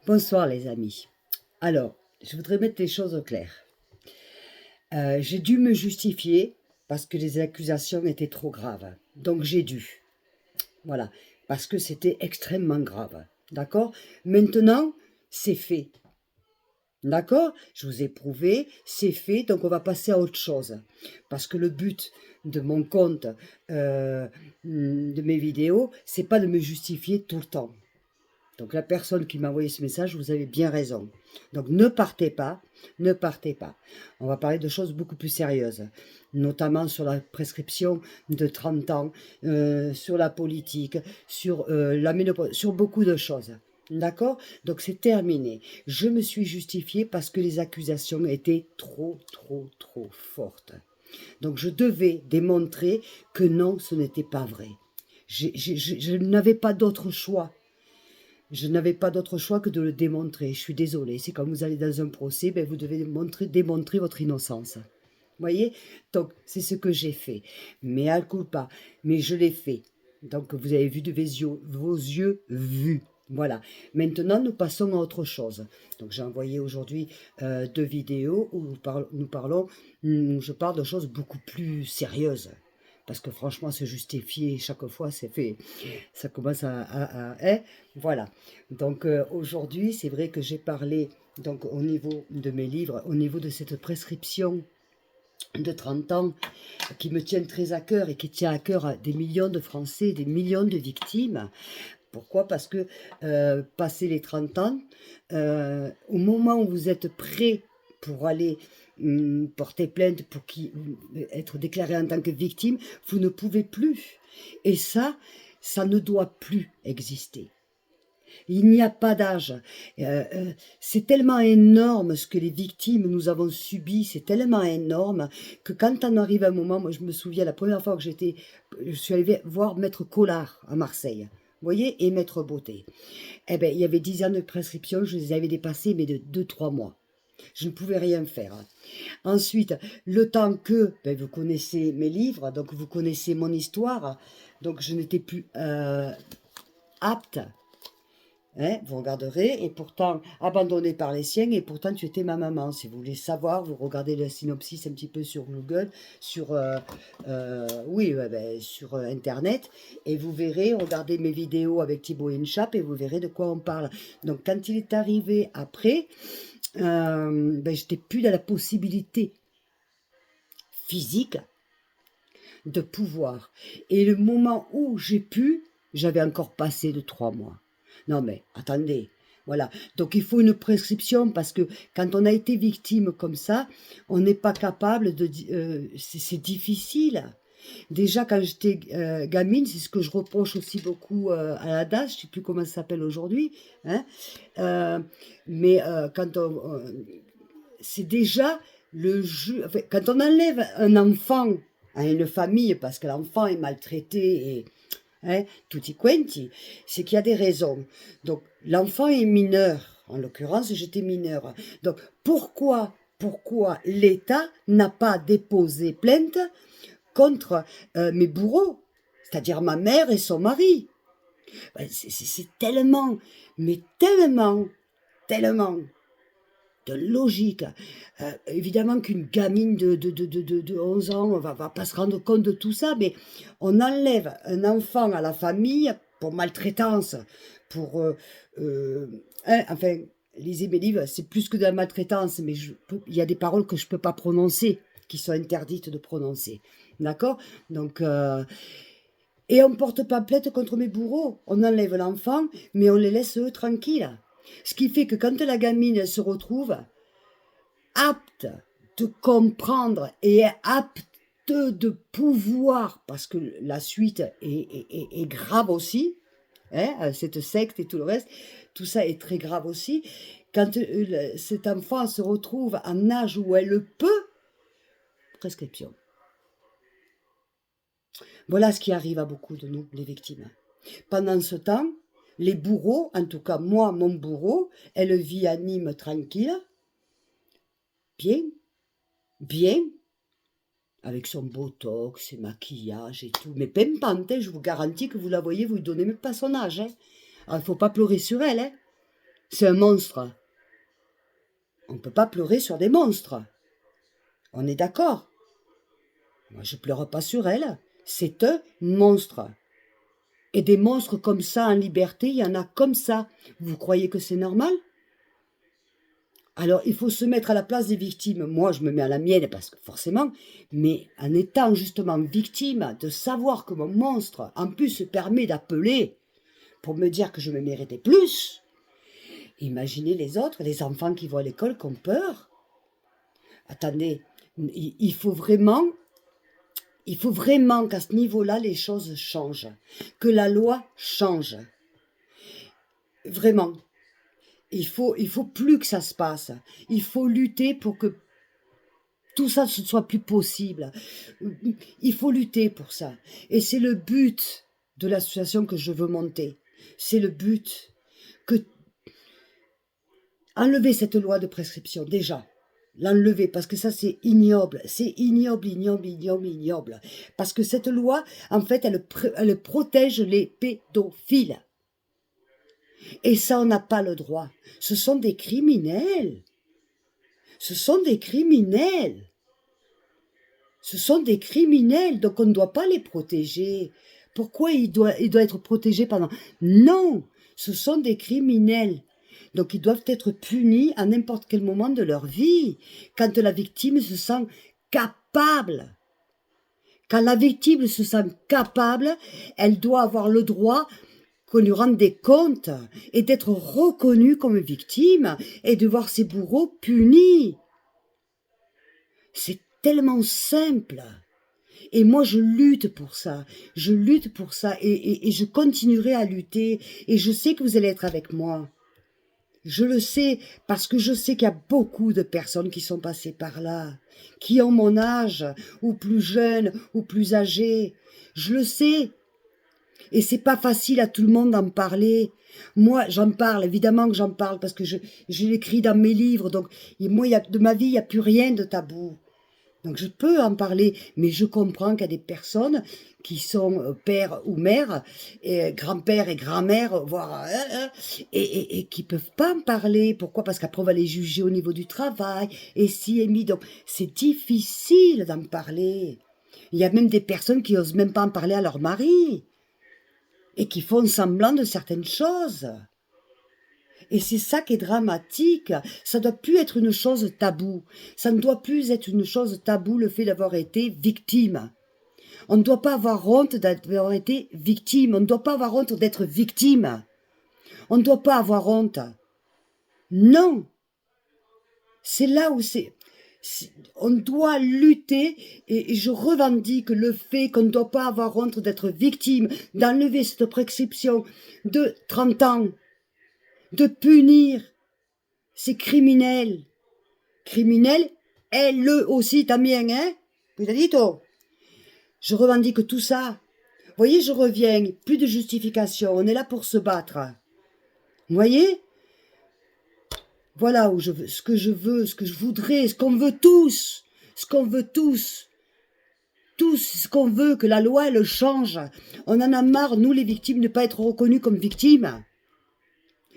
Bonsoir les amis. Alors, je voudrais mettre les choses au clair. J'ai dû me justifier parce que les accusations étaient trop graves. Donc j'ai dû. Voilà. Parce que c'était extrêmement grave. D'accord? Maintenant, c'est fait. D'accord? Je vous ai prouvé, c'est fait, donc on va passer à autre chose. Parce que le but de mon compte, de mes vidéos, c'est pas de me justifier tout le temps. Donc la personne qui m'a envoyé ce message, vous avez bien raison. Donc ne partez pas, ne partez pas. On va parler de choses beaucoup plus sérieuses, notamment sur la prescription de 30 ans, sur la politique, sur la ménopause, sur beaucoup de choses. D'accord? Donc c'est terminé. Je me suis justifiée parce que les accusations étaient trop fortes. Donc je devais démontrer que non, ce n'était pas vrai. Je n'avais pas d'autre choix. Je n'avais pas d'autre choix que de le démontrer. Je suis désolée, c'est quand vous allez dans un procès, ben vous devez démontrer votre innocence. Vous voyez? Donc, c'est ce que j'ai fait. Mais à culpa, mais je l'ai fait. Donc, vous avez vu de vos yeux vus. Voilà. Maintenant, nous passons à autre chose. Donc, j'ai envoyé aujourd'hui 2 vidéos où je parle de choses beaucoup plus sérieuses. Parce que franchement, se justifier chaque fois, c'est fait. Ça commence hein, voilà. Donc aujourd'hui, c'est vrai que j'ai parlé donc au niveau de mes livres, au niveau de cette prescription de 30 ans qui me tient très à cœur et qui tient à cœur à des millions de Français, des millions de victimes. Pourquoi? Parce que passé les 30 ans, au moment où vous êtes prêt pour aller porter plainte, pour être déclaré en tant que victime, vous ne pouvez plus. Et ça ne doit plus exister. Il n'y a pas d'âge. C'est tellement énorme ce que les victimes nous avons subi, c'est tellement énorme que quand on arrive un moment, moi je me souviens la première fois que je suis allée voir Maître Collard à Marseille. Vous voyez, et Maître Beauté. Eh bien, il y avait 10 ans de prescription, je les avais dépassés, mais de 2-3 mois. Je ne pouvais rien faire. Ensuite, le temps que, ben, vous connaissez mes livres, donc vous connaissez mon histoire, donc je n'étais plus apte. Hein, vous regarderez, et pourtant abandonnée par les siens, et pourtant tu étais ma maman. Si vous voulez savoir, vous regardez le synopsis un petit peu sur Google, sur sur Internet, et vous verrez, regardez mes vidéos avec Thibaut Inchap, et vous verrez de quoi on parle. Donc quand il est arrivé après, j'étais plus dans la possibilité physique de pouvoir. Et le moment où j'ai pu, j'avais encore passé de 3 mois. Non mais, attendez, voilà. Donc il faut une prescription parce que quand on a été victime comme ça, on n'est pas capable de... c'est difficile. Déjà quand j'étais gamine, c'est ce que je reproche aussi beaucoup à la DAS, je ne sais plus comment ça s'appelle aujourd'hui, hein, quand c'est déjà le jeu... Enfin, quand on enlève un enfant à une famille parce que l'enfant est maltraité et tutti quanti, c'est qu'il y a des raisons. Donc, l'enfant est mineur. En l'occurrence, j'étais mineure. Donc, pourquoi l'État n'a pas déposé plainte contre mes bourreaux, c'est-à-dire ma mère et son mari? C'est tellement, mais tellement de logique. Évidemment qu'une gamine de 11 ans va pas se rendre compte de tout ça, mais on enlève un enfant à la famille pour maltraitance, pour... enfin, lisez mes livres, c'est plus que de la maltraitance, mais il y a des paroles que je ne peux pas prononcer, qui sont interdites de prononcer. D'accord? Donc... et on ne porte pas plainte contre mes bourreaux. On enlève l'enfant, mais on les laisse eux tranquilles. Ce qui fait que quand la gamine se retrouve apte de comprendre et apte de pouvoir, parce que la suite est grave aussi, hein, cette secte et tout le reste, tout ça est très grave aussi, quand cet enfant se retrouve en âge où elle peut, prescription. Voilà ce qui arrive à beaucoup de nous, les victimes. Pendant ce temps, les bourreaux, en tout cas moi, mon bourreau, elle vit à Nîmes tranquille, bien, avec son botox, ses maquillages et tout. Mais pimpante, je vous garantis que vous la voyez, vous lui donnez même pas son âge. Hein. Alors, il ne faut pas pleurer sur elle. Hein. C'est un monstre. On ne peut pas pleurer sur des monstres. On est d'accord? Moi, je pleure pas sur elle. C'est un monstre. Et des monstres comme ça en liberté, il y en a comme ça. Vous croyez que c'est normal? Alors, il faut se mettre à la place des victimes. Moi, je me mets à la mienne, parce que forcément, mais en étant justement victime, de savoir que mon monstre, en plus, se permet d'appeler pour me dire que je me méritais plus. Imaginez les autres, les enfants qui vont à l'école, qui ont peur. Attendez, il faut vraiment qu'à ce niveau-là, les choses changent, que la loi change. Vraiment. Il faut plus que ça se passe. Il faut lutter pour que tout ça ne soit plus possible. Il faut lutter pour ça. Et c'est le but de l'association que je veux monter. C'est le but que enlever cette loi de prescription, déjà. L'enlever, parce que ça c'est ignoble. C'est ignoble, ignoble, ignoble, ignoble. Parce que cette loi, en fait, elle protège les pédophiles. Et ça, on n'a pas le droit. Ce sont des criminels. Ce sont des criminels. Ce sont des criminels, donc on ne doit pas les protéger. Pourquoi il doit être protégé pendant... Non, ce sont des criminels. Donc ils doivent être punis à n'importe quel moment de leur vie, quand la victime se sent capable. Quand la victime se sent capable, elle doit avoir le droit qu'on lui rende des comptes et d'être reconnue comme victime et de voir ses bourreaux punis. C'est tellement simple. Et moi, je lutte pour ça. Je lutte pour ça et je continuerai à lutter. Et je sais que vous allez être avec moi. Je le sais parce que je sais qu'il y a beaucoup de personnes qui sont passées par là, qui ont mon âge, ou plus jeunes, ou plus âgées. Je le sais. Et c'est pas facile à tout le monde d'en parler. Moi, j'en parle, évidemment que j'en parle, parce que je l'écris dans mes livres. Donc, moi, de ma vie, il n'y a plus rien de tabou. Donc, je peux en parler, mais je comprends qu'il y a des personnes qui sont père ou mère, et grand-père et grand-mère, voire... et qui peuvent pas en parler. Pourquoi? Parce qu'après, on va les juger au niveau du travail, et si et mi. Donc, c'est difficile d'en parler. Il y a même des personnes qui osent même pas en parler à leur mari et qui font semblant de certaines choses. Et c'est ça qui est dramatique. Ça ne doit plus être une chose taboue. Ça ne doit plus être une chose taboue, le fait d'avoir été victime. On ne doit pas avoir honte d'avoir été victime. On ne doit pas avoir honte d'être victime. On ne doit pas avoir honte. Non. C'est là où on doit lutter et je revendique le fait qu'on ne doit pas avoir honte d'être victime, d'enlever cette prescription de 30 ans, de punir ces criminels. Criminels, eux aussi, también, hein? Cuidadito. Je revendique tout ça. Vous voyez, je reviens, plus de justification, on est là pour se battre. Vous voyez? Voilà où je veux, ce que je veux, ce que je voudrais, ce qu'on veut tous, ce qu'on veut tous ce qu'on veut, que la loi elle change. On en a marre, nous les victimes, de ne pas être reconnus comme victimes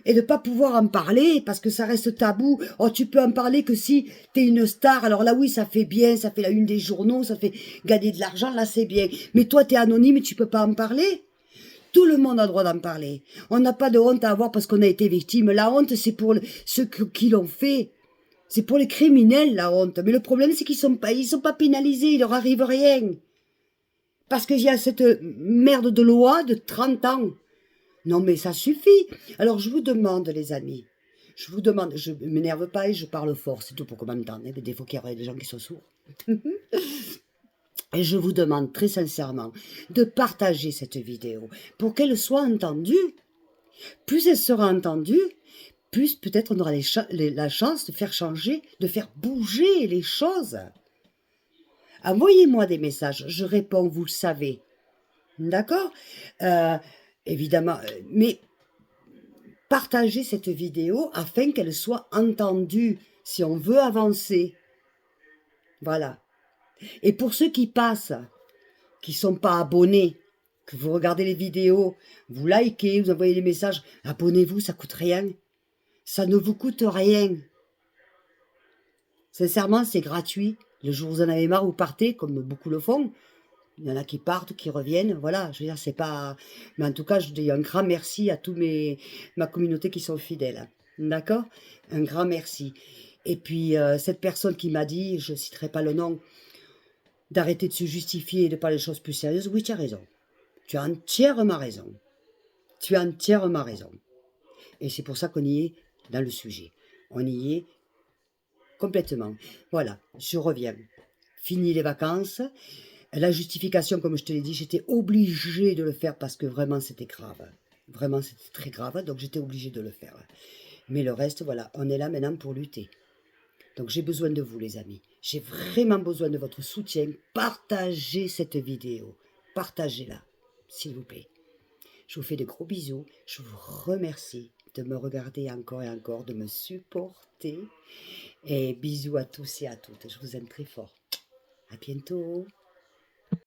et de ne pas pouvoir en parler parce que ça reste tabou. Oh, tu peux en parler que si t'es une star, alors là oui ça fait bien, ça fait la une des journaux, ça fait gagner de l'argent, là c'est bien. Mais toi t'es anonyme et tu peux pas en parler. Tout le monde a le droit d'en parler. On n'a pas de honte à avoir parce qu'on a été victime. La honte, c'est pour ceux qui l'ont fait. C'est pour les criminels, la honte. Mais le problème, c'est qu'ils sont pas pénalisés. Il leur arrive rien. Parce qu'il y a cette merde de loi de 30 ans. Non, mais ça suffit. Alors, je vous demande, les amis. Je vous demande, je ne m'énerve pas et je parle fort. C'est tout pour qu'on m'entende. Des fois qu'il y aurait des gens qui sont sourds. Et je vous demande très sincèrement de partager cette vidéo pour qu'elle soit entendue. Plus elle sera entendue, plus peut-être on aura la chance de faire changer, de faire bouger les choses. Envoyez-moi des messages, je réponds, vous le savez. D'accord? Évidemment, mais partagez cette vidéo afin qu'elle soit entendue si on veut avancer. Voilà. Et pour ceux qui passent, qui ne sont pas abonnés, que vous regardez les vidéos, vous likez, vous envoyez des messages, abonnez-vous, ça coûte rien. Ça ne vous coûte rien. Sincèrement, c'est gratuit. Le jour où vous en avez marre, vous partez, comme beaucoup le font. Il y en a qui partent, qui reviennent, voilà, je veux dire, c'est pas... Mais en tout cas, je dis un grand merci à ma communauté qui sont fidèles, d'accord? Un grand merci. Et puis, cette personne qui m'a dit, je ne citerai pas le nom, d'arrêter de se justifier et de parler de choses plus sérieuses, oui, tu as raison. Tu as entièrement raison. Tu as entièrement raison. Et c'est pour ça qu'on y est dans le sujet. On y est complètement. Voilà, je reviens. Fini les vacances. La justification, comme je te l'ai dit, j'étais obligée de le faire parce que vraiment c'était grave. Vraiment c'était très grave, donc j'étais obligée de le faire. Mais le reste, voilà, on est là maintenant pour lutter. Donc j'ai besoin de vous les amis. J'ai vraiment besoin de votre soutien. Partagez cette vidéo. Partagez-la, s'il vous plaît. Je vous fais de gros bisous. Je vous remercie de me regarder encore et encore, de me supporter. Et bisous à tous et à toutes. Je vous aime très fort. À bientôt.